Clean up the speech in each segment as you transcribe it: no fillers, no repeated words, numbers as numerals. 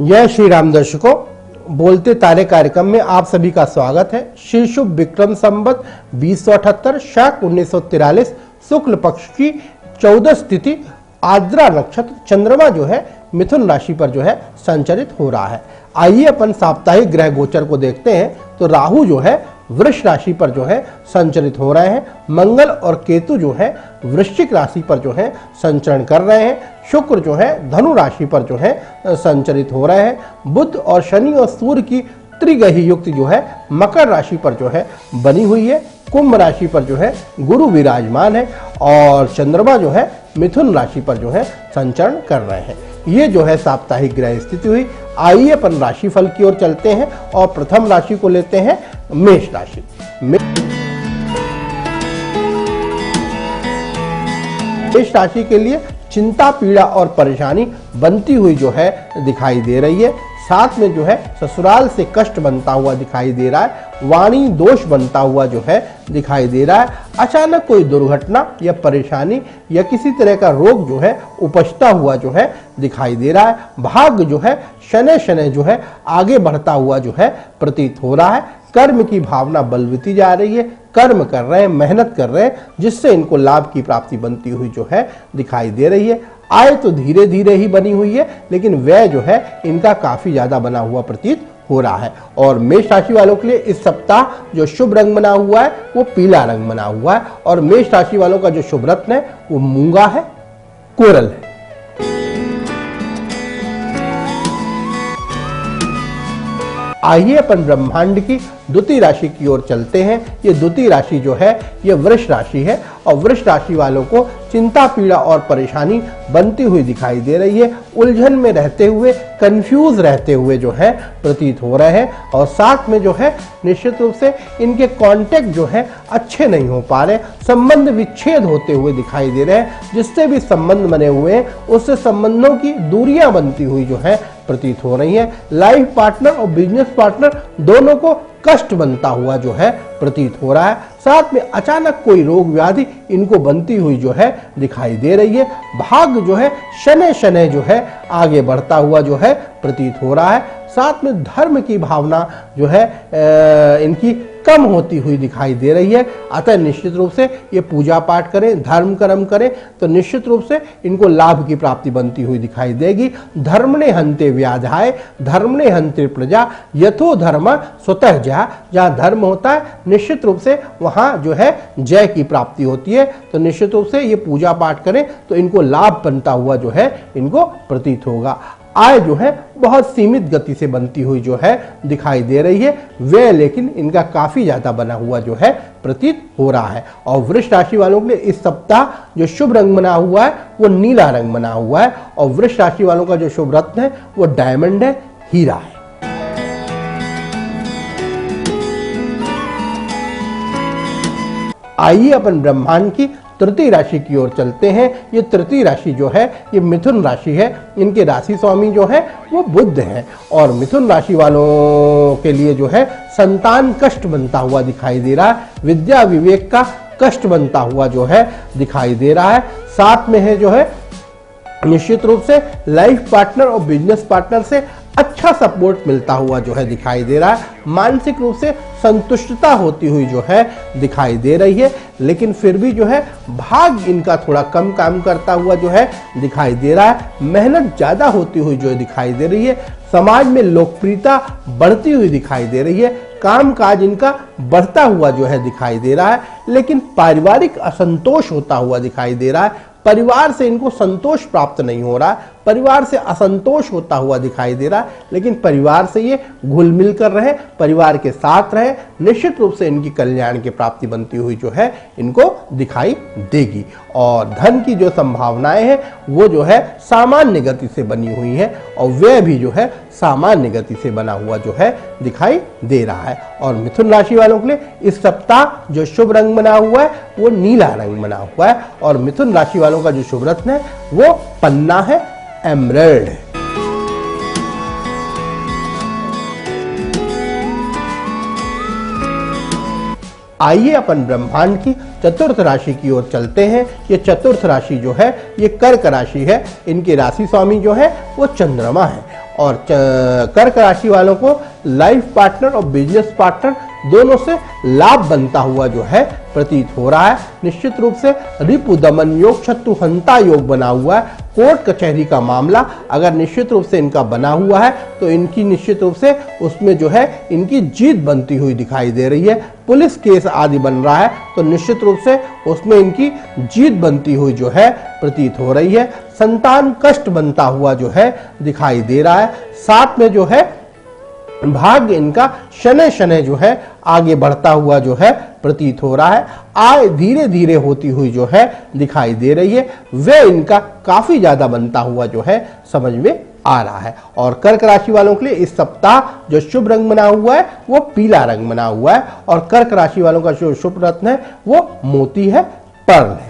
जय श्री राम दर्शकों, बोलते तारे कार्यक्रम में आप सभी का स्वागत है। श्री शुभ विक्रम संवत 2078 शक 1943 शुक्ल पक्ष की 14 तिथि आद्रा नक्षत्र चंद्रमा जो है मिथुन राशि पर जो है संचरित हो रहा है। आइए अपन साप्ताहिक ग्रह गोचर को देखते हैं। तो राहु जो है वृष राशि पर जो है संचरित हो रहे हैं। मंगल और केतु जो है वृश्चिक राशि पर जो है संचरण कर रहे हैं। शुक्र जो है धनु राशि पर जो है संचरित हो रहे हैं। बुध और शनि और सूर्य की त्रिग्रही युक्ति जो है मकर राशि पर जो है बनी हुई है। कुंभ राशि पर जो है गुरु विराजमान है और चंद्रमा जो है मिथुन राशि पर जो है संचरण कर रहे हैं। ये जो है साप्ताहिक ग्रह स्थिति हुई। आइए अपन राशिफल की ओर चलते हैं और प्रथम राशि को लेते हैं मेष राशि। मेष राशि के लिए चिंता, पीड़ा और परेशानी बनती हुई जो है दिखाई दे रही है। साथ में जो है ससुराल से कष्ट बनता हुआ दिखाई दे रहा है। वाणी दोष बनता हुआ जो है दिखाई दे रहा है। अचानक कोई दुर्घटना या परेशानी या किसी तरह का रोग जो है उपजता हुआ जो है दिखाई दे रहा है। भाग्य जो है शनै शनै जो है आगे बढ़ता हुआ जो है प्रतीत हो रहा है। कर्म की भावना बलवती जा रही है। कर्म कर रहे हैं, मेहनत कर रहे हैं, जिससे इनको लाभ की प्राप्ति बनती हुई जो है दिखाई दे रही है। आय तो धीरे धीरे ही बनी हुई है, लेकिन व्यय जो है इनका काफी ज्यादा बना हुआ प्रतीत हो रहा है। और मेष राशि वालों के लिए इस सप्ताह जो शुभ रंग बना हुआ है वो पीला रंग बना हुआ है। और मेष राशि वालों का जो शुभ रत्न है वो मूंगा है, कोरल है। आइए अपन ब्रह्मांड की द्वितीय राशि की ओर चलते हैं। ये द्वितीय राशि जो है ये वृष राशि है और वृष राशि वालों को चिंता, पीड़ा और परेशानी बनती हुई दिखाई दे रही है। उलझन में रहते हुए, कंफ्यूज रहते हुए जो है प्रतीत हो रहे हैं। और साथ में जो है निश्चित रूप से इनके कांटेक्ट जो है अच्छे नहीं हो पा रहे, संबंध विच्छेद होते हुए दिखाई दे रहे हैं। जिससे भी संबंध बने हुए हैं उससे संबंधों की दूरियां बनती हुई जो है प्रतीत हो रही है। लाइफ पार्टनर और बिजनेस पार्टनर दोनों को कष्ट बनता हुआ जो है प्रतीत हो रहा है। साथ में अचानक कोई रोग व्याधि इनको बनती हुई जो है दिखाई दे रही है। भाग्य जो है शनै शनै जो है आगे बढ़ता हुआ जो है प्रतीत हो रहा है। साथ में धर्म की भावना जो है इनकी कम होती हुई दिखाई दे रही है। अतः निश्चित रूप से ये पूजा पाठ करें, धर्म कर्म करें तो निश्चित रूप से इनको लाभ की प्राप्ति बनती हुई दिखाई देगी। धर्मणे हन्ते व्याधाय धर्मणे हन्ते प्रजा यथो धर्म स्वतः जा। जहाँ धर्म होता है निश्चित रूप से वहाँ जो है जय की प्राप्ति होती है। तो निश्चित रूप से ये पूजा पाठ करें तो इनको लाभ बनता हुआ जो है इनको प्रतीत होगा। आय जो है बहुत सीमित गति से बनती हुई जो है दिखाई दे रही है। व्यय लेकिन इनका काफी ज्यादा बना हुआ जो है प्रतीत हो रहा है। और वृष राशि वालों के लिए इस सप्ताह जो शुभ रंग बना हुआ है वो नीला रंग बना हुआ है। और वृष राशि वालों का जो शुभ रत्न है वो डायमंड है, हीरा है। आइए अपन ब्रह्मांड की तृतीय राशि की ओर चलते हैं। ये तृतीय राशि जो है ये मिथुन राशि है। इनके राशि स्वामी जो है वो बुध है। और मिथुन राशि वालों के लिए जो है संतान कष्ट बनता हुआ दिखाई दे रहा है। विद्या विवेक का कष्ट बनता हुआ जो है दिखाई दे रहा है। साथ में है जो है निश्चित रूप से लाइफ पार्टनर और बिजनेस पार्टनर से अच्छा सपोर्ट मिलता हुआ जो है दिखाई दे रहा है। मानसिक रूप से संतुष्टता होती हुई जो है दिखाई दे रही है। लेकिन फिर भी जो है भाग्य इनका थोड़ा कम काम करता हुआ जो है दिखाई दे रहा है। मेहनत ज्यादा होती हुई जो दिखाई दे रही है। समाज में लोकप्रियता बढ़ती हुई दिखाई दे रही है। काम काज इनका बढ़ता हुआ जो है दिखाई दे रहा है। लेकिन पारिवारिक असंतोष होता हुआ दिखाई दे रहा है। परिवार से इनको संतोष प्राप्त नहीं हो रहा है। परिवार से असंतोष होता हुआ दिखाई दे रहा है। लेकिन परिवार से ये घुल मिल कर रहे, परिवार के साथ रहे, निश्चित रूप से इनकी कल्याण की प्राप्ति बनती हुई जो है इनको दिखाई देगी। और धन की जो संभावनाएं हैं वो जो है सामान्य गति से बनी हुई है। और व्यय भी जो है सामान्य गति से बना हुआ जो है दिखाई दे रहा है। और मिथुन राशि वालों के लिए इस सप्ताह जो शुभ रंग बना हुआ है वो नीला रंग बना हुआ है। और मिथुन राशि वालों का जो शुभ रत्न है वो पन्ना है, एमराल्ड है। आइए अपन ब्रह्मांड की चतुर्थ राशि की ओर चलते हैं। ये चतुर्थ राशि जो है ये कर्क राशि है। इनके राशि स्वामी जो है वो चंद्रमा है और कर्क राशि वालों को लाइफ पार्टनर और बिजनेस पार्टनर दोनों से लाभ बनता हुआ जो है प्रतीत हो रहा है। निश्चित रूप से रिपु दमन योग, शत्रु हंता योग बना हुआ है। कोर्ट कचहरी का मामला अगर निश्चित रूप से इनका बना हुआ है तो इनकी निश्चित रूप से उसमें जो है इनकी जीत बनती हुई दिखाई दे रही है। पुलिस केस आदि बन रहा है तो निश्चित रूप से उसमें इनकी जीत बनती हुई जो है प्रतीत हो रही है। संतान कष्ट बनता हुआ जो है दिखाई दे रहा है। साथ में जो है भाग्य इनका शनै शनै जो है आगे बढ़ता हुआ जो है प्रतीत हो रहा है। आय धीरे धीरे होती हुई जो है दिखाई दे रही है। वह इनका काफी ज्यादा बनता हुआ जो है समझ में आ रहा है। और कर्क राशि वालों के लिए इस सप्ताह जो शुभ रंग बना हुआ है वो पीला रंग बना हुआ है। और कर्क राशि वालों का जो शुभ रत्न है वो मोती है, पर्ल है।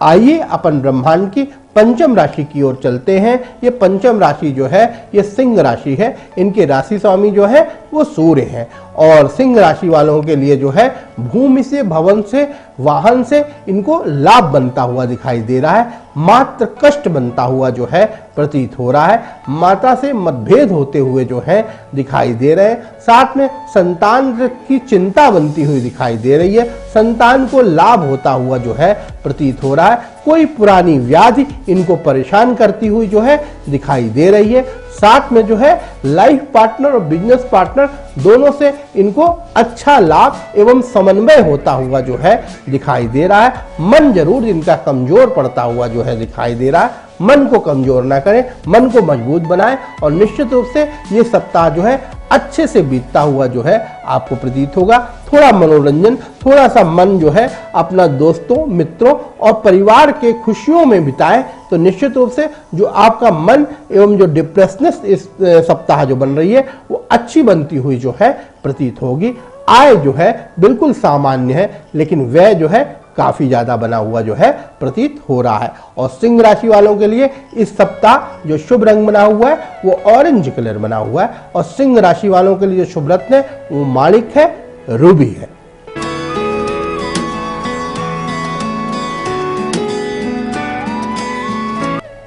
आइए अपन ब्रह्मांड की पंचम राशि की ओर चलते हैं। ये पंचम राशि जो है ये सिंह राशि है। इनके राशि स्वामी जो है वो सूर्य है। और सिंह राशि वालों के लिए जो है भूमि से, भवन से, वाहन से इनको लाभ बनता हुआ दिखाई दे रहा है। मात्र कष्ट बनता हुआ जो है प्रतीत हो रहा है। माता से मतभेद होते हुए जो है दिखाई दे रहे हैं। साथ में संतान की चिंता बनती हुई दिखाई दे रही है। संतान को लाभ होता हुआ जो है प्रतीत हो रहा है। कोई पुरानी व्याधि इनको परेशान करती हुई जो है दिखाई दे रही है। साथ में जो है लाइफ पार्टनर और बिजनेस पार्टनर दोनों से इनको अच्छा लाभ एवं समन्वय होता हुआ जो है दिखाई दे रहा है। मन जरूर इनका कमजोर पड़ता हुआ जो है दिखाई दे रहा है। मन को कमजोर ना करें, मन को मजबूत बनाएं और निश्चित रूप से ये सप्ताह जो है अच्छे से बीतता हुआ जो है आपको प्रतीत होगा। थोड़ा मनोरंजन, थोड़ा सा मन जो है अपना दोस्तों, मित्रों और परिवार के खुशियों में बिताएं तो निश्चित रूप से जो आपका मन एवं जो डिप्रेसनेस इस सप्ताह जो बन रही है वो अच्छी बनती हुई जो है प्रतीत होगी। आय जो है बिल्कुल सामान्य है लेकिन व्यय जो है काफी ज्यादा बना हुआ जो है प्रतीत हो रहा है। और सिंह राशि वालों के लिए इस सप्ताह जो शुभ रंग बना हुआ है वो ऑरेंज कलर बना हुआ है। और सिंह राशि वालों के लिए जो शुभ रत्न है वो माणिक है, रूबी है।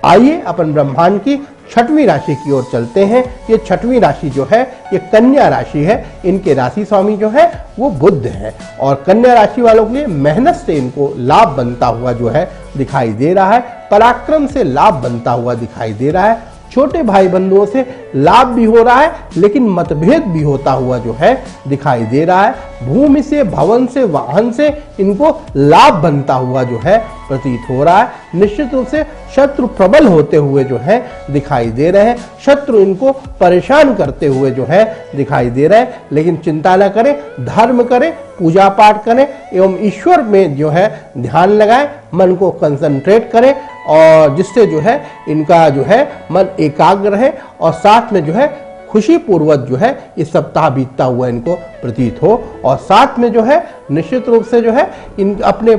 आइए अपन ब्रह्मांड की छठवीं राशि की ओर चलते हैं। ये छठवीं राशि जो है ये कन्या राशि है। इनके राशि स्वामी जो है वो बुध है। और कन्या राशि वालों के लिए मेहनत से इनको लाभ बनता हुआ जो है दिखाई दे रहा है। पराक्रम से लाभ बनता हुआ दिखाई दे रहा है। छोटे भाई बंधुओं से लाभ भी हो रहा है लेकिन मतभेद भी होता हुआ जो है दिखाई दे रहा है। भूमि से, भवन से, वाहन से इनको लाभ बनता हुआ जो है प्रतीत हो रहा है। निश्चित रूप से शत्रु प्रबल होते हुए जो है दिखाई दे रहे हैं। शत्रु इनको परेशान करते हुए जो है दिखाई दे रहे हैं। लेकिन चिंता न करें, धर्म करें, पूजा पाठ करें एवं ईश्वर में जो है ध्यान लगाएं, मन को कंसंट्रेट करें और जिससे जो है इनका जो है मन एकाग्र रहे और साथ में जो है खुशी पूर्वक जो है इस सप्ताह बीतता हुआ इनको प्रतीत हो। और साथ में जो है निश्चित रूप से जो है इन अपने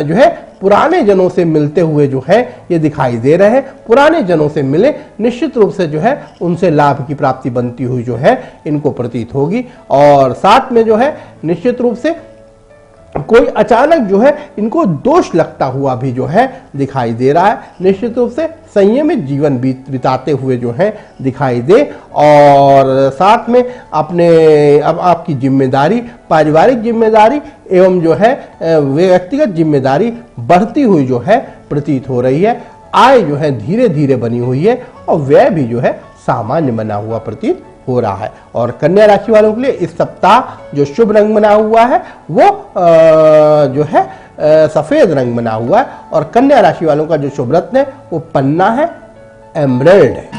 जो है पुराने जनों से मिलते हुए जो है ये दिखाई दे रहे हैं। पुराने जनों से मिले, निश्चित रूप से जो है उनसे लाभ की प्राप्ति बनती हुई जो है इनको प्रतीत होगी। और साथ में जो है निश्चित रूप से कोई अचानक जो है इनको दोष लगता हुआ भी जो है दिखाई दे रहा है। निश्चित रूप से संयमित जीवन बिताते हुए जो है दिखाई दे। और साथ में अपने अब आपकी जिम्मेदारी, पारिवारिक जिम्मेदारी एवं जो है व्यक्तिगत जिम्मेदारी बढ़ती हुई जो है प्रतीत हो रही है। आय जो है धीरे धीरे बनी हुई है और व्यय भी जो है सामान्य बना हुआ प्रतीत हो रहा है। और कन्या राशि वालों के लिए इस सप्ताह जो शुभ रंग बना हुआ है वो जो है सफेद रंग बना हुआ है। और कन्या राशि वालों का जो शुभ रत्न है वो पन्ना है, एमराल्ड है।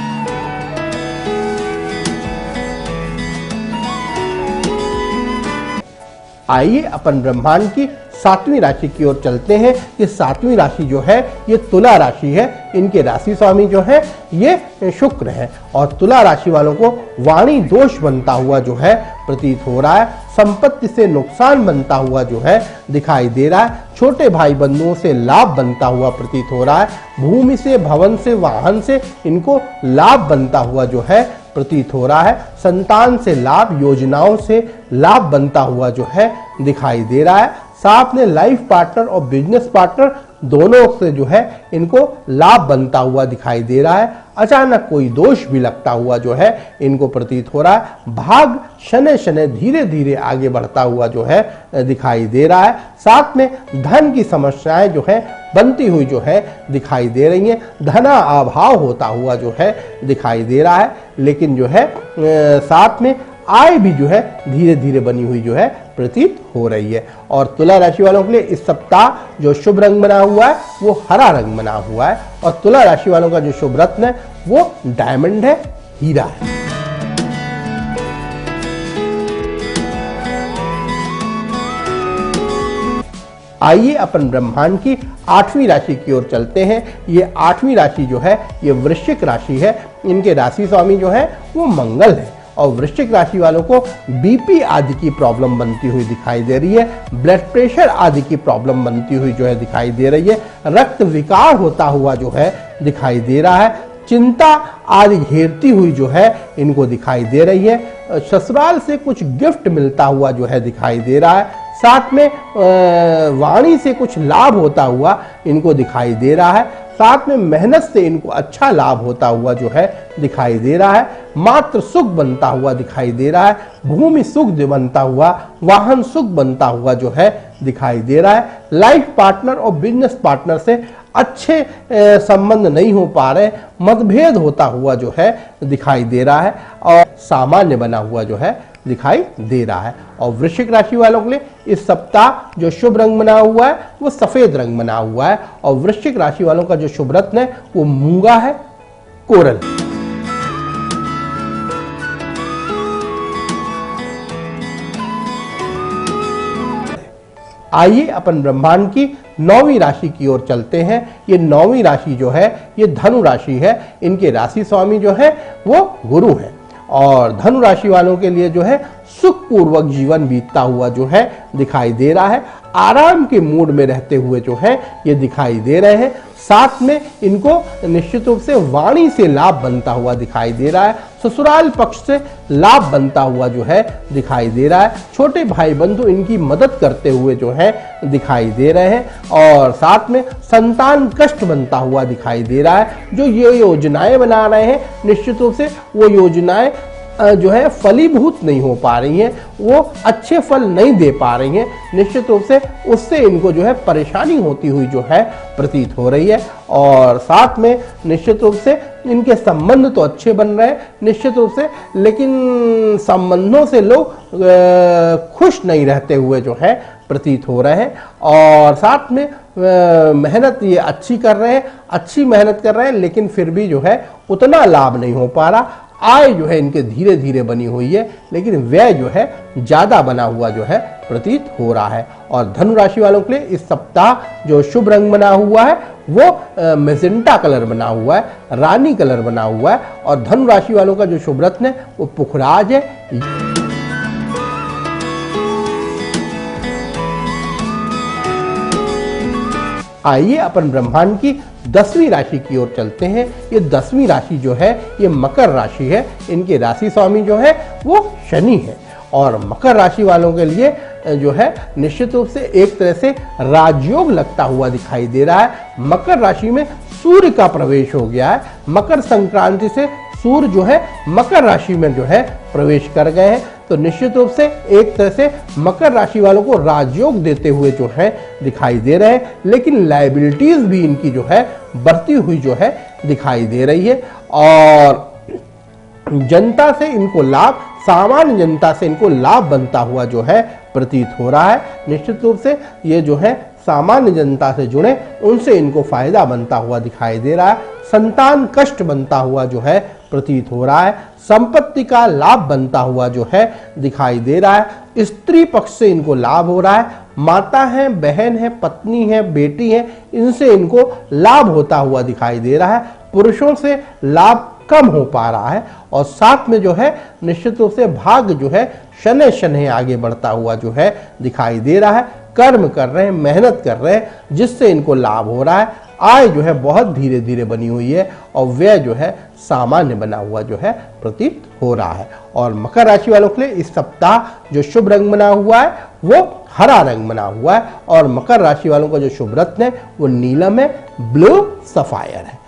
आइए अपन ब्रह्मांड की सातवीं राशि की ओर चलते हैं। ये सातवीं राशि जो है ये तुला राशि है। इनके राशि स्वामी जो है ये शुक्र है। और तुला राशि वालों को वाणी दोष बनता हुआ जो है प्रतीत हो रहा है। संपत्ति से नुकसान बनता हुआ जो है दिखाई दे रहा है। छोटे भाई बंधुओं से लाभ बनता हुआ प्रतीत हो रहा है। भूमि से, भवन से, वाहन से इनको लाभ बनता हुआ जो है प्रतीत हो रहा है। संतान से लाभ, योजनाओं से लाभ बनता हुआ जो है दिखाई दे रहा है। साथ में लाइफ पार्टनर और बिजनेस पार्टनर दोनों से जो है इनको लाभ बनता हुआ दिखाई दे रहा है। अचानक कोई दोष भी लगता हुआ जो है इनको प्रतीत हो रहा है। भाग शनै शनै धीरे धीरे आगे बढ़ता हुआ जो है दिखाई दे रहा है। साथ में धन की समस्याएं जो है बनती हुई जो है दिखाई दे रही हैं। धना अभाव होता हुआ जो है दिखाई दे रहा है। लेकिन जो है साथ में आय भी जो है धीरे धीरे बनी हुई जो है प्रतीत हो रही है। और तुला राशि वालों के लिए इस सप्ताह जो शुभ रंग बना हुआ है वो हरा रंग बना हुआ है। और तुला राशि वालों का जो शुभ रत्न है वो डायमंड है, हीरा है। आइए अपन ब्रह्मांड की 8वीं राशि की ओर चलते हैं। ये 8वीं राशि जो है ये वृश्चिक राशि है। इनके राशि स्वामी जो है वो मंगल है। और वृश्चिक राशि वालों को बीपी आदि की प्रॉब्लम बनती हुई दिखाई दे रही है। ब्लड प्रेशर आदि की प्रॉब्लम बनती हुई जो है दिखाई दे रही है। रक्त विकार होता हुआ जो है दिखाई दे रहा है। चिंता आदि घेरती हुई जो है इनको दिखाई दे रही है। ससुराल से कुछ गिफ्ट मिलता हुआ जो है दिखाई दे रहा है। साथ में वाणी से कुछ लाभ होता हुआ इनको दिखाई दे रहा है। साथ में मेहनत से इनको अच्छा लाभ होता हुआ जो है दिखाई दे रहा है। मात्र सुख बनता हुआ दिखाई दे रहा है। भूमि सुख बनता हुआ, वाहन सुख बनता हुआ जो है दिखाई दे रहा है। लाइफ पार्टनर और बिजनेस पार्टनर से अच्छे संबंध नहीं हो पा रहे, मतभेद होता हुआ जो है दिखाई दे रहा है। और सामान्य बना हुआ जो है दिखाई दे रहा है। और वृश्चिक राशि वालों के लिए इस सप्ताह जो शुभ रंग बना हुआ है वो सफेद रंग बना हुआ है। और वृश्चिक राशि वालों का जो शुभ रत्न है वो मूंगा है, कोरल। आइए अपन ब्रह्मांड की 9वीं राशि की ओर चलते हैं। ये 9वीं राशि जो है ये धनु राशि है। इनके राशि स्वामी जो है वो गुरु है। और धनु राशि वालों के लिए जो है सुखपूर्वक जीवन बीतता हुआ जो है दिखाई दे रहा है। आराम के मूड में रहते हुए जो है ये दिखाई दे रहे हैं। साथ में इनको निश्चित रूप से वाणी से लाभ बनता हुआ दिखाई दे रहा है। ससुराल पक्ष से लाभ बनता हुआ जो है दिखाई दे रहा है। छोटे भाई बंधु इनकी मदद करते हुए जो है दिखाई दे रहे हैं। और साथ में संतान कष्ट बनता हुआ दिखाई दे रहा है। जो ये योजनाएं बना रहे हैं निश्चित रूप से वो योजनाएं जो है फलीभूत नहीं हो पा रही हैं, वो अच्छे फल नहीं दे पा रही हैं। निश्चित रूप से उससे इनको जो है परेशानी होती हुई जो है प्रतीत हो रही है। और साथ में निश्चित रूप से इनके संबंध तो अच्छे बन रहे हैं निश्चित रूप से, लेकिन संबंधों से लोग खुश नहीं रहते हुए जो है प्रतीत हो रहे हैं। और साथ में मेहनत ये अच्छी कर रहे हैं, अच्छी मेहनत कर रहे हैं, लेकिन फिर भी जो है उतना लाभ नहीं हो पा रहा। आय जो है इनके धीरे धीरे बनी हुई है, लेकिन व्यय जो है ज्यादा बना हुआ जो है प्रतीत हो रहा है। और धनु राशि वालों के लिए इस सप्ताह जो शुभ रंग बना हुआ है वो मेजेंटा कलर बना हुआ है, रानी कलर बना हुआ है। और धनु राशि वालों का जो शुभ रत्न है वो पुखराज है। आइए अपन ब्रह्मांड की 10वीं राशि की ओर चलते हैं। ये 10वीं राशि जो है ये मकर राशि है। इनके राशि स्वामी जो है वो शनि है। और मकर राशि वालों के लिए जो है निश्चित रूप से एक तरह से राजयोग लगता हुआ दिखाई दे रहा है। मकर राशि में सूर्य का प्रवेश हो गया है। मकर संक्रांति से सूर्य जो है मकर राशि में जो है प्रवेश कर गए हैं। तो निश्चित रूप से एक तरह से मकर राशि वालों को राजयोग देते हुए जो है दिखाई दे रहे हैं, लेकिन लायबिलिटीज भी इनकी जो है बढ़ती हुई जो है दिखाई दे रही है। और जनता से इनको लाभ, सामान्य जनता से इनको लाभ बनता हुआ जो है प्रतीत हो रहा है। निश्चित रूप से ये जो है सामान्य जनता से जुड़े उनसे इनको फायदा बनता हुआ दिखाई दे रहा है। संतान कष्ट बनता हुआ जो है प्रतीत हो रहा है। संपत्ति का लाभ बनता हुआ जो है दिखाई दे रहा है। स्त्री पक्ष से इनको लाभ हो रहा है। माता है, बहन है, पत्नी है, बेटी है, इनसे इनको लाभ होता हुआ दिखाई दे रहा है। पुरुषों से लाभ कम हो पा रहा है। और साथ में जो है निश्चित रूप से भाग्य जो है शनै शनै आगे बढ़ता हुआ जो है दिखाई दे रहा है। कर्म कर रहे हैं, मेहनत कर रहे हैं, जिससे इनको लाभ हो रहा है। आय जो है बहुत धीरे धीरे बनी हुई है और व्यय जो है सामान्य बना हुआ जो है प्रतीत हो रहा है। और मकर राशि वालों के लिए इस सप्ताह जो शुभ रंग बना हुआ है वो हरा रंग बना हुआ है। और मकर राशि वालों का जो शुभ रत्न है वो नीलम है, ब्लू सफायर है।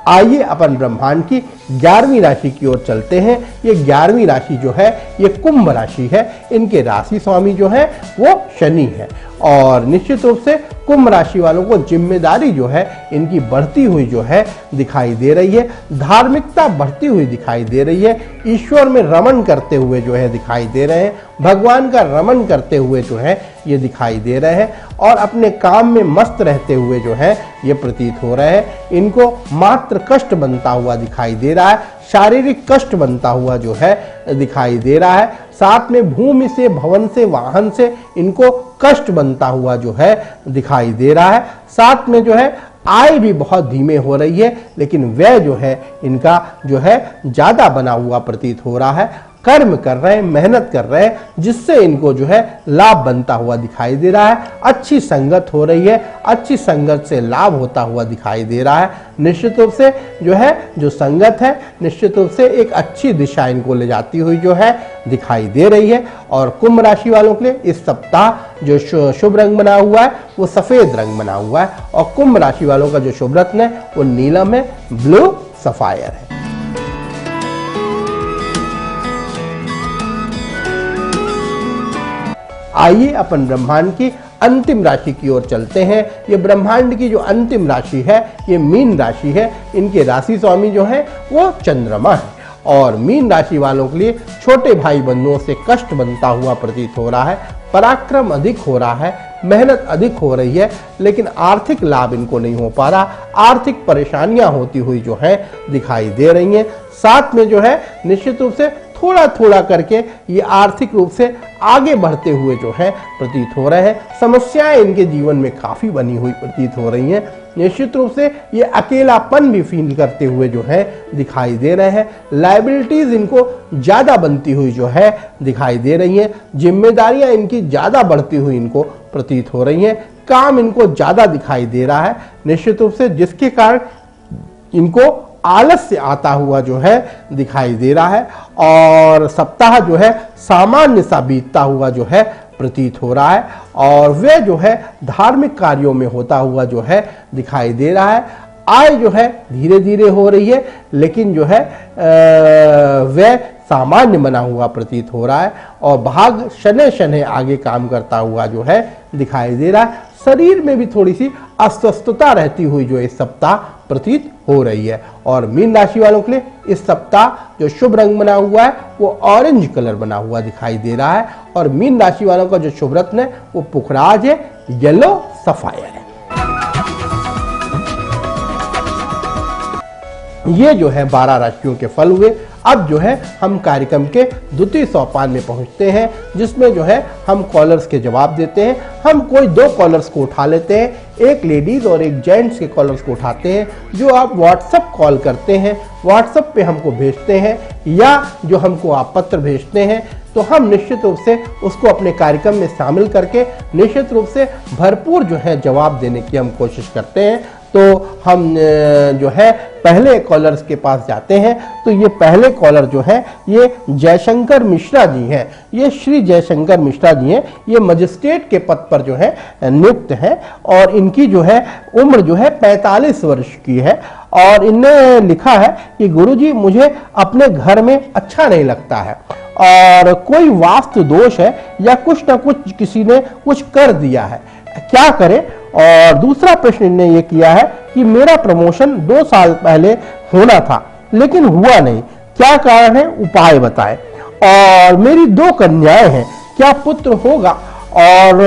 आइए अपन ब्रह्मांड की 11वीं राशि की ओर चलते हैं। ये 11वीं राशि जो है ये कुंभ राशि है। इनके राशि स्वामी जो है वो शनि है। और निश्चित रूप से कुंभ राशि वालों को जिम्मेदारी जो है इनकी बढ़ती हुई जो है दिखाई दे रही है। धार्मिकता बढ़ती हुई दिखाई दे रही है। ईश्वर में रमण करते हुए जो है दिखाई दे रहे हैं। भगवान का रमण करते हुए जो है ये दिखाई दे रहे हैं। और अपने काम में मस्त रहते हुए जो है ये प्रतीत हो रहे हैं। इनको मात्र कष्ट बनता हुआ दिखाई दे रहा है। शारीरिक कष्ट बनता हुआ जो है दिखाई दे रहा है। साथ में भूमि से, भवन से, वाहन से इनको कष्ट बनता हुआ जो है दिखाई दे रहा है। साथ में जो है आय भी बहुत धीमे हो रही है, लेकिन व्यय जो है इनका जो है ज्यादा बना हुआ प्रतीत हो रहा है। कर्म कर रहे हैं, मेहनत कर रहे हैं, जिससे इनको जो है लाभ बनता हुआ दिखाई दे रहा है। अच्छी संगत हो रही है, अच्छी संगत से लाभ होता हुआ दिखाई दे रहा है। निश्चित रूप से जो है जो संगत है निश्चित रूप से एक अच्छी दिशा इनको ले जाती हुई जो है दिखाई दे रही है। और कुंभ राशि वालों के लिए इस सप्ताह जो शुभ रंग बना हुआ है वो सफेद रंग बना हुआ है। और कुंभ राशि वालों का जो शुभ रत्न है वो नीलम है, ब्लू सफायर है। आइए अपन ब्रह्मांड की अंतिम राशि की ओर चलते हैं। ये ब्रह्मांड की जो अंतिम राशि है ये मीन राशि है। इनके राशि स्वामी जो है वो चंद्रमा है। और मीन राशि वालों के लिए छोटे भाई बंधुओं से कष्ट बनता हुआ प्रतीत हो रहा है। पराक्रम अधिक हो रहा है, मेहनत अधिक हो रही है, लेकिन आर्थिक लाभ इनको नहीं हो पा रहा। आर्थिक परेशानियां होती हुई जो है दिखाई दे रही हैं। साथ में जो है निश्चित रूप से थोड़ा थोड़ा करके ये आर्थिक रूप से आगे बढ़ते हुए जो है प्रतीत हो रहे हैं। समस्याएं इनके जीवन में काफी बनी हुई प्रतीत हो रही हैं। निश्चित रूप से ये अकेलापन भी फील करते हुए जो है दिखाई दे रहे हैं। लायबिलिटीज इनको ज्यादा बनती हुई जो है दिखाई दे रही हैं। जिम्मेदारियां इनकी ज्यादा बढ़ती हुई इनको प्रतीत हो रही हैं। काम इनको ज्यादा दिखाई दे रहा है निश्चित रूप से, जिसके कारण इनको आलस्य आता हुआ जो है दिखाई दे रहा है। और सप्ताह जो है सामान्य सा बीतता हुआ जो है प्रतीत हो रहा है। और वे जो है धार्मिक कार्यों में होता हुआ जो है दिखाई दे रहा है। आय जो है धीरे धीरे हो रही है, लेकिन जो है वह सामान्य बना हुआ प्रतीत हो रहा है। और भाग शनै शनै आगे काम करता हुआ जो है दिखाई दे रहा है। शरीर में भी थोड़ी सी अस्वस्थता रहती हुई जो इस सप्ताह प्रतीत हो रही है। और मीन राशि वालों के लिए इस सप्ताह जो शुभ रंग बना हुआ है वो ऑरेंज कलर बना हुआ दिखाई दे रहा है। और मीन राशि वालों का जो शुभ रत्न है वो पुखराज है, येलो सफायर है। ये जो है 12 राशियों के फल हुए। अब जो है हम कार्यक्रम के द्वितीय सोपान में पहुंचते हैं, जिसमें जो है हम कॉलर्स के जवाब देते हैं। हम कोई 2 कॉलर्स को उठा लेते हैं, एक लेडीज और एक जेंट्स के कॉलर्स को उठाते हैं। जो आप व्हाट्सएप कॉल करते हैं, व्हाट्सएप पे हमको भेजते हैं, या जो हमको आप पत्र भेजते हैं, तो हम निश्चित रूप से उसको अपने कार्यक्रम में शामिल करके निश्चित रूप से भरपूर जो है जवाब देने की हम कोशिश करते हैं। तो हम जो है पहले कॉलर्स के पास जाते हैं। तो ये पहले कॉलर जो है ये जयशंकर मिश्रा जी हैं। ये श्री जयशंकर मिश्रा जी हैं। ये मजिस्ट्रेट के पद पर जो है नियुक्त हैं। और इनकी जो है उम्र जो है 45 वर्ष की है। और इनने लिखा है कि गुरुजी मुझे अपने घर में अच्छा नहीं लगता है, और कोई वास्तु दोष है, या कुछ ना कुछ किसी ने कुछ कर दिया है, क्या करें। और दूसरा प्रश्न इन्होंने ये किया है कि मेरा प्रमोशन 2 साल पहले होना था लेकिन हुआ नहीं, क्या कारण है, उपाय बताएं। और मेरी 2 कन्याएं हैं, क्या पुत्र होगा, और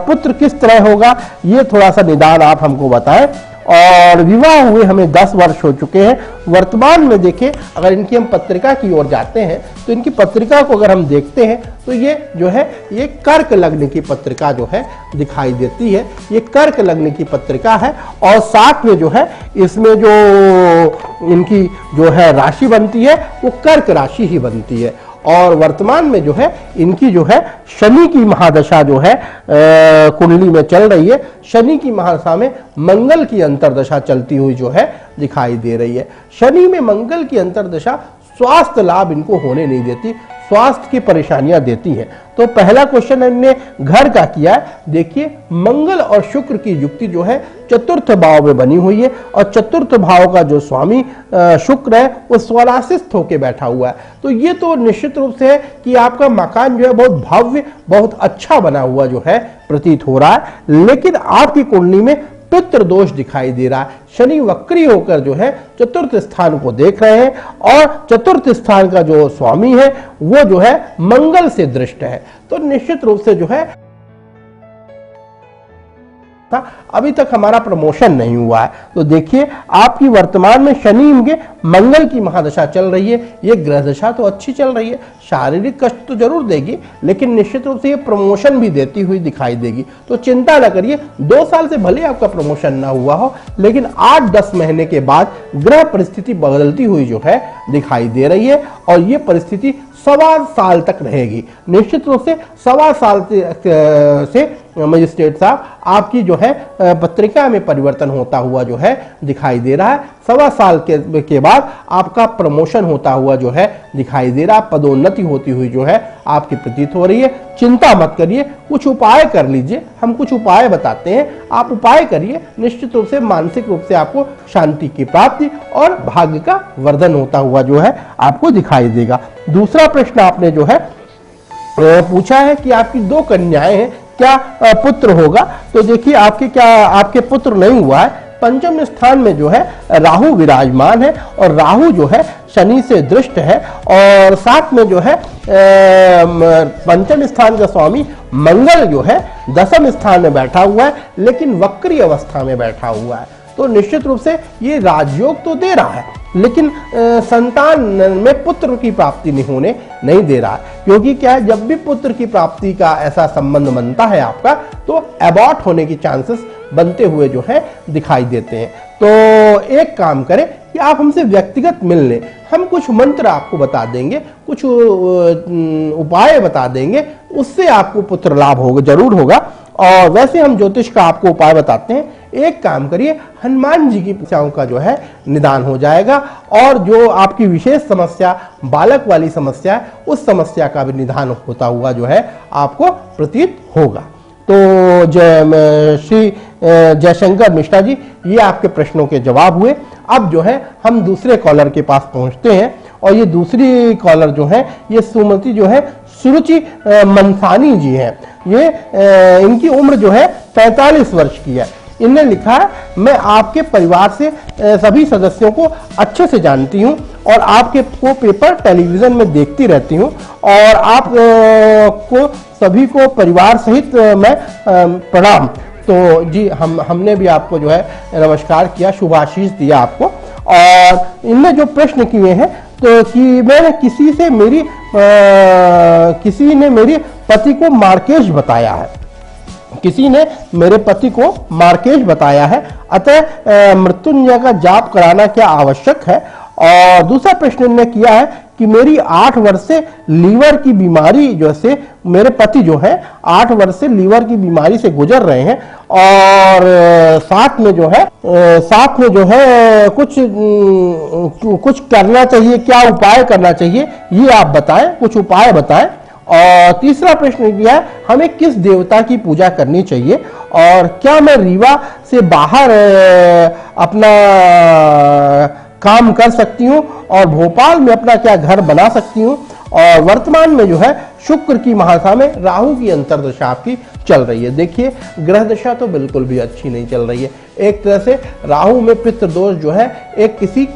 पुत्र किस तरह होगा, ये थोड़ा सा निदान आप हमको बताएं। और विवाह हुए हमें 10 वर्ष हो चुके हैं। वर्तमान में देखें, अगर इनकी हम पत्रिका की ओर जाते हैं तो इनकी पत्रिका को अगर हम देखते हैं तो ये जो है ये कर्क लग्न की पत्रिका जो है दिखाई देती है। ये कर्क लग्न की पत्रिका है। और साथ में जो है इसमें जो इनकी जो है राशि बनती है वो कर्क राशि ही बनती है। और वर्तमान में जो है इनकी जो है शनि की महादशा जो है कुंडली में चल रही है। शनि की महादशा में मंगल की अंतर्दशा चलती हुई जो है दिखाई दे रही है। शनि में मंगल की अंतर्दशा स्वास्थ्य लाभ इनको होने नहीं देती, स्वास्थ्य की परेशानियां देती हैं। तो पहला क्वेश्चन हमने घर का किया है। देखिए मंगल और शुक्र की युक्ति जो है चतुर्थ भाव में बनी हुई है और चतुर्थ भाव का जो स्वामी शुक्र है वो स्वराशिस्थ होकर बैठा हुआ है। तो ये तो निश्चित रूप से है कि आपका मकान जो है बहुत भव्य, बहुत अच्छा बना हुआ जो है प्रतीत हो रहा है। लेकिन आपकी कुंडली में पितृ दोष दिखाई दे रहा है। शनि वक्री होकर जो है चतुर्थ स्थान को देख रहे हैं और चतुर्थ स्थान का जो स्वामी है वो जो है मंगल से दृष्ट है। तो निश्चित रूप से जो है अभी तक हमारा प्रमोशन नहीं हुआ है। तो देखिए आपकी वर्तमान में शनि के मंगल की महादशा चल रही है। ये ग्रह दशा तो अच्छी चल रही है, शारीरिक कष्ट तो जरूर देगी लेकिन निश्चित रूप से ये प्रमोशन भी देती हुई दिखाई देगी। तो चिंता न करिए, 2 साल से भले आपका प्रमोशन ना हुआ हो लेकिन 8-10 महीने के बाद ग्रह परिस्थिति बदलती हुई जो है दिखाई दे रही है और ये परिस्थिति 1.25 साल तक रहेगी। निश्चित रूप से 1.25 साल से मजिस्ट्रेट साहब आपकी जो है पत्रिका में परिवर्तन होता हुआ जो है दिखाई दे रहा है। 1.25 साल के बाद आपका प्रमोशन होता हुआ जो है दिखाई दे रहा है, पदोन्नति होती हुई जो है आपकी प्रतीत हो रही है। चिंता मत करिए, कुछ उपाय कर लीजिए, हम कुछ उपाय बताते हैं, आप उपाय करिए। निश्चित रूप से मानसिक रूप से आपको शांति की प्राप्ति और भाग्य का वर्धन होता हुआ जो है आपको दिखाई देगा। दूसरा प्रश्न आपने जो है पूछा है कि आपकी 2 कन्याएं हैं, क्या पुत्र होगा? तो देखिए आपके पुत्र नहीं हुआ है। पंचम स्थान में जो है राहु विराजमान है और राहु जो है शनि से दृष्ट है और साथ में जो है पंचम स्थान का स्वामी मंगल जो है 10वें स्थान में बैठा हुआ है लेकिन वक्री अवस्था में बैठा हुआ है। तो निश्चित रूप से ये राजयोग तो दे रहा है लेकिन संतान में पुत्र की प्राप्ति नहीं दे रहा है। क्योंकि क्या है, जब भी पुत्र की प्राप्ति का ऐसा संबंध बनता है आपका तो अबॉर्ट होने की चांसेस बनते हुए जो है दिखाई देते हैं। तो एक काम करें कि आप हमसे व्यक्तिगत मिल लें, हम कुछ मंत्र आपको बता देंगे, कुछ उपाय बता देंगे, उससे आपको पुत्र लाभ होगा, जरूर होगा। और वैसे हम ज्योतिष का आपको उपाय बताते हैं। एक काम करिए, हनुमान जी की पूजाओं का जो है निदान हो जाएगा और जो आपकी विशेष समस्या बालक वाली समस्या है उस समस्या का भी निदान होता हुआ जो है आपको प्रतीत होगा। तो श्री जयशंकर मिश्रा जी, ये आपके प्रश्नों के जवाब हुए। अब जो है हम दूसरे कॉलर के पास पहुंचते हैं और ये दूसरी कॉलर जो है ये सुमति जो है सुरुचि मनसानी जी हैं। ये इनकी उम्र जो है 45 वर्ष की है। इन्हें लिखा है, मैं आपके परिवार से सभी सदस्यों को अच्छे से जानती हूं और आपके को पेपर टेलीविजन में देखती रहती हूं और आप को सभी को परिवार सहित मैं प्रणाम। तो जी हमने भी आपको जो है नमस्कार किया, शुभाशीष दिया आपको। और इनने जो प्रश्न किए हैं तो कि मैंने किसी ने मेरे पति को मार्केश बताया है, किसी ने मेरे पति को मार्केश बताया है, अतः मृत्युंजय का जाप कराना क्या आवश्यक है? और दूसरा प्रश्न ने किया है कि मेरी 8 वर्ष से लीवर की बीमारी जैसे मेरे पति जो है 8 वर्ष से लीवर की बीमारी से गुजर रहे हैं और साथ में जो है कुछ करना चाहिए, क्या उपाय करना चाहिए ये आप बताएं, कुछ उपाय बताएं। और तीसरा प्रश्न किया है, हमें किस देवता की पूजा करनी चाहिए और क्या मैं रीवा से बाहर अपना काम कर सकती हूँ और भोपाल में अपना क्या घर बना सकती हूँ? और वर्तमान में जो है शुक्र की महादशा में राहु की अंतर्दशा आपकी चल रही है। देखिए ग्रह दशा तो बिल्कुल भी अच्छी नहीं चल रही है। एक तरह से राहु में पितृदोष जो है एक किसी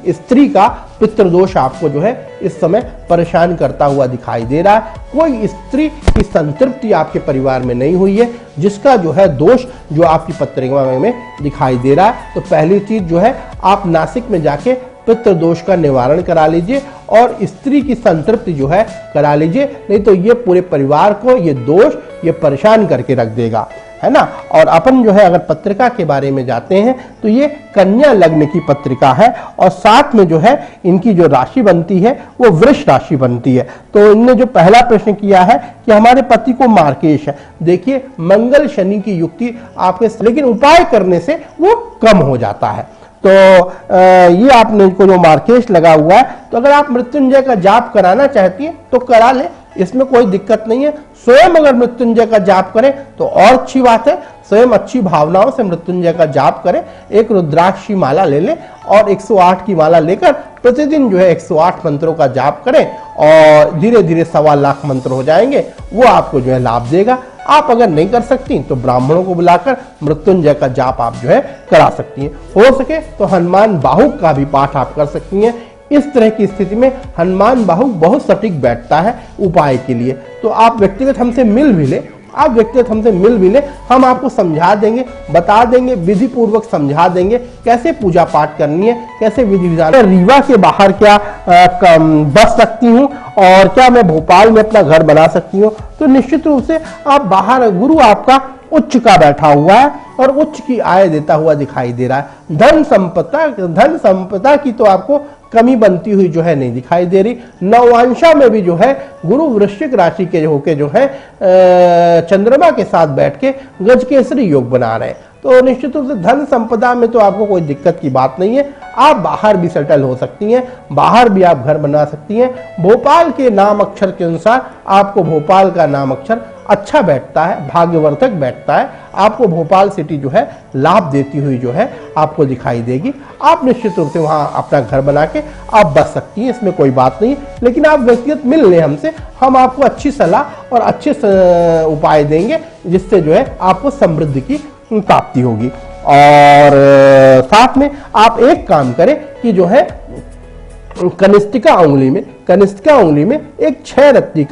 स्त्री का पितृदोष आपको जो है इस समय परेशान करता हुआ दिखाई दे रहा है। कोई स्त्री की संतृप्ति आपके परिवार में नहीं हुई है जिसका जो है दोष जो आपकी पत्रिका में दिखाई दे रहा है। तो पहली चीज जो है आप नासिक में जाके पितृ दोष का निवारण करा लीजिए और स्त्री की संतृप्ति जो है करा लीजिए, नहीं तो ये पूरे परिवार को ये दोष ये परेशान करके रख देगा। है ना। और अपन जो है अगर पत्रिका के बारे में जाते हैं तो ये कन्या लग्न की पत्रिका है और साथ में जो है इनकी जो राशि बनती है वो वृष राशि बनती है। तो इनने जो पहला प्रश्न किया है कि हमारे पति को मार्केश है, देखिए मंगल शनि की युक्ति आपके, लेकिन उपाय करने से वो कम हो जाता है। तो ये आपने को जो मार्केश लगा हुआ है, तो अगर आप मृत्युंजय का जाप कराना चाहती हैं तो करा ले, इसमें कोई दिक्कत नहीं है। स्वयं अगर मृत्युंजय का जाप करें तो और अच्छी बात है, स्वयं अच्छी भावनाओं से मृत्युंजय का जाप करें। एक रुद्राक्ष की माला ले लें और 108 की माला लेकर प्रतिदिन जो है 108 मंत्रों का जाप करें और धीरे धीरे 1.25 लाख मंत्र हो जाएंगे, वो आपको जो है लाभ देगा। आप अगर नहीं कर सकती तो ब्राह्मणों को बुलाकर मृत्युंजय का जाप आप जो है करा सकती हैं। हो सके तो हनुमान बाहुक का भी पाठ आप कर सकती हैं। इस तरह की स्थिति में हनुमान बाहुक बहुत सटीक बैठता है उपाय के लिए। तो आप व्यक्तिगत हमसे मिल भी ले, हम आपको समझा देंगे, बता देंगे, विधि पूर्वक समझा देंगे कैसे पूजा पाठ करनी है, कैसे विधि विधान। रीवा के बाहर क्या बस सकती हूँ और क्या मैं भोपाल में अपना घर बना सकती हूँ? तो निश्चित रूप से आप बाहर, गुरु आपका उच्च का बैठा हुआ है और उच्च की आय देता हुआ दिखाई दे रहा है। धन संपदा की तो आपको कमी बनती हुई जो है नहीं दिखाई दे रही। नवांशा में भी जो है गुरु वृश्चिक राशि के होके जो है चंद्रमा के साथ बैठ के गजकेसरी योग बना रहे हैं। तो निश्चित रूप से धन संपदा में तो आपको कोई दिक्कत की बात नहीं है। आप बाहर भी सेटल हो सकती हैं, बाहर भी आप घर बना सकती हैं। भोपाल के नाम अक्षर के अनुसार आपको भोपाल का नाम अक्षर अच्छा बैठता है, भाग्यवर्धक बैठता है। आपको भोपाल सिटी जो है लाभ देती हुई जो है आपको दिखाई देगी। आप निश्चित रूप से वहां अपना घर बना के आप बस सकती हैं, इसमें कोई बात नहीं। लेकिन आप व्यक्तिगत मिल लें हमसे, हम आपको अच्छी सलाह और अच्छे उपाय देंगे जिससे जो है आपको समृद्धि की प्राप्ति होगी। और साथ में आप एक काम करें कि जो है कनिष्ठिका उंगली में एक 6 रत्ती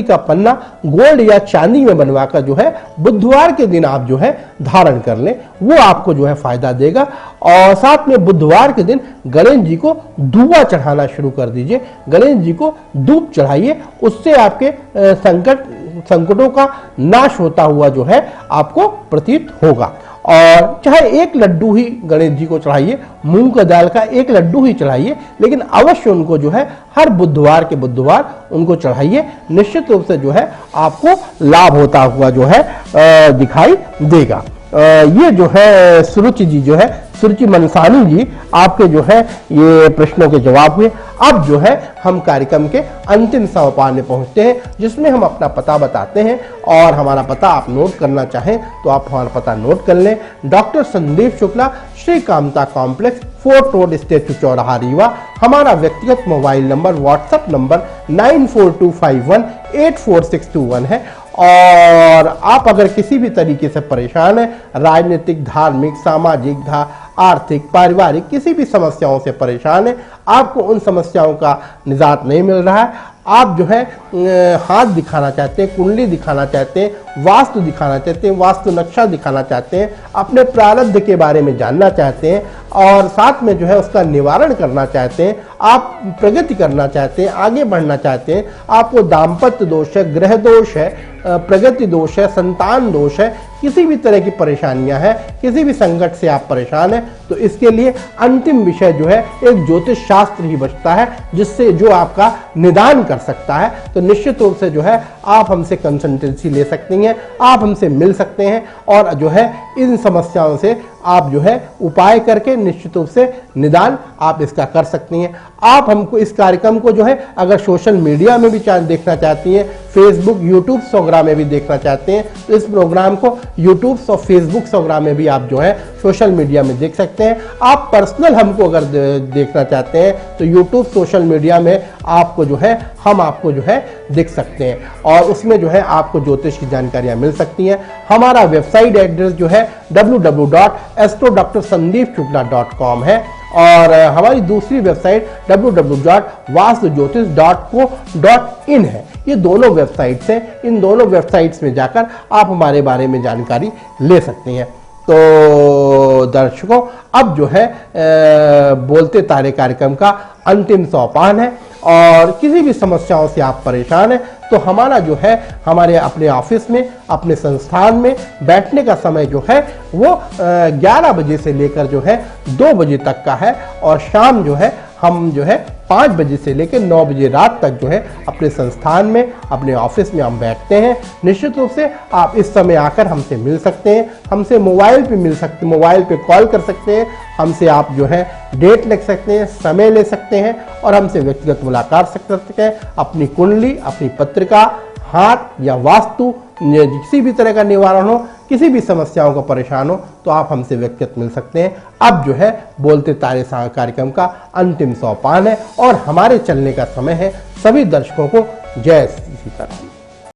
का पन्ना गोल्ड या चांदी में बनवाकर जो है बुधवार के दिन आप जो है धारण कर लें, वो आपको जो है फायदा देगा। और साथ में बुधवार के दिन गणेश जी को दूबा चढ़ाना शुरू कर दीजिए, गणेश जी को दूब चढ़ाइए, उससे आपके संकटों का नाश होता हुआ जो है आपको प्रतीत होगा। और चाहे एक लड्डू ही गणेश जी को चढ़ाइए, मूंग का दाल का एक लड्डू ही चढ़ाइए, लेकिन अवश्य उनको जो है हर बुधवार उनको चढ़ाइए। निश्चित रूप से जो है आपको लाभ होता हुआ जो है दिखाई देगा। ये जो है सुरुचि मनसानी जी आपके जो है ये प्रश्नों के जवाब हुए। अब जो है हम कार्यक्रम के अंतिम सोपान में पहुंचते हैं, जिसमें हम अपना पता बताते हैं। और हमारा पता आप नोट करना चाहें तो आप हमारा पता नोट कर लें। Doctor Sandeep Shukla, Shri Kamta complex, 4 road, statue चौराहा, रीवा। हमारा व्यक्तिगत मोबाइल नंबर, व्हाट्सएप नंबर 9425184621 है। और आप अगर किसी भी तरीके से परेशान हैं, राजनीतिक, धार्मिक, सामाजिक, आर्थिक, पारिवारिक किसी भी समस्याओं से परेशान है, आपको उन समस्याओं का निजात नहीं मिल रहा है, आप जो है हाथ दिखाना चाहते हैं, कुंडली दिखाना चाहते हैं, वास्तु दिखाना चाहते हैं, वास्तु नक्शा दिखाना चाहते हैं, अपने प्रारब्ध के बारे में जानना चाहते हैं और साथ में जो है उसका निवारण करना चाहते हैं, आप प्रगति करना चाहते हैं, आगे बढ़ना चाहते हैं, आपको दाम्पत्य दोष है, ग्रह दोष है, प्रगति दोष है, संतान दोष है, किसी भी तरह की परेशानियां हैं, किसी भी संकट से आप परेशान हैं, तो इसके लिए अंतिम विषय जो है एक ज्योतिष शास्त्र ही बचता है, जिससे जो आपका निदान कर सकता है। तो निश्चित रूप से जो है आप हमसे कंसल्टेंसी ले सकती हैं, आप हमसे मिल सकते हैं और जो है इन समस्याओं से आप जो है उपाय करके निश्चित रूप से निदान आप इसका कर सकती हैं। आप हमको इस कार्यक्रम को जो है अगर सोशल मीडिया में भी देखना चाहती हैं, फेसबुक, यूट्यूब वगैरह में भी देखना चाहते हैं, तो इस प्रोग्राम को यूट्यूब और फेसबुक वगैरह में भी आप जो है सोशल मीडिया में देख सकते हैं। आप पर्सनल हमको अगर देखना चाहते हैं तो यूट्यूब, सोशल मीडिया में आपको जो है हम आपको जो है देख सकते हैं और उसमें जो है आपको ज्योतिष की जानकारियां मिल सकती हैं। हमारा वेबसाइट एड्रेस जो है www.astrodrsandeepshukla.com है और हमारी दूसरी वेबसाइट www.vastujyotish.co.in है। ये दोनों वेबसाइट्स हैं, इन दोनों वेबसाइट्स में जाकर आप हमारे बारे में जानकारी ले सकते हैं। तो दर्शकों, अब जो है बोलते तारे कार्यक्रम का अंतिम सोपान है और किसी भी समस्याओं से आप परेशान हैं तो हमारा जो है हमारे अपने ऑफिस में, अपने संस्थान में बैठने का समय जो है वो 11 बजे से लेकर जो है 2 बजे तक का है और शाम जो है हम जो है 5 बजे से लेकर 9 बजे रात तक जो है अपने संस्थान में, अपने ऑफिस में हम बैठते हैं। निश्चित रूप से आप इस समय आकर हमसे मिल सकते हैं, हमसे मोबाइल पे मिल सकते, मोबाइल पे कॉल कर सकते हैं, हमसे आप जो है डेट लिख सकते हैं, समय ले सकते हैं और हमसे व्यक्तिगत मुलाकात कर सकते हैं। अपनी कुंडली, अपनी पत्रिका, हाथ या वास्तु, किसी भी तरह का निवारण हो, किसी भी समस्याओं का परेशान हो तो आप हमसे व्यक्तिगत मिल सकते हैं। अब जो है बोलते तारे सांग कार्यक्रम का अंतिम सोपान है और हमारे चलने का समय है। सभी दर्शकों को जय श्री सीताराम।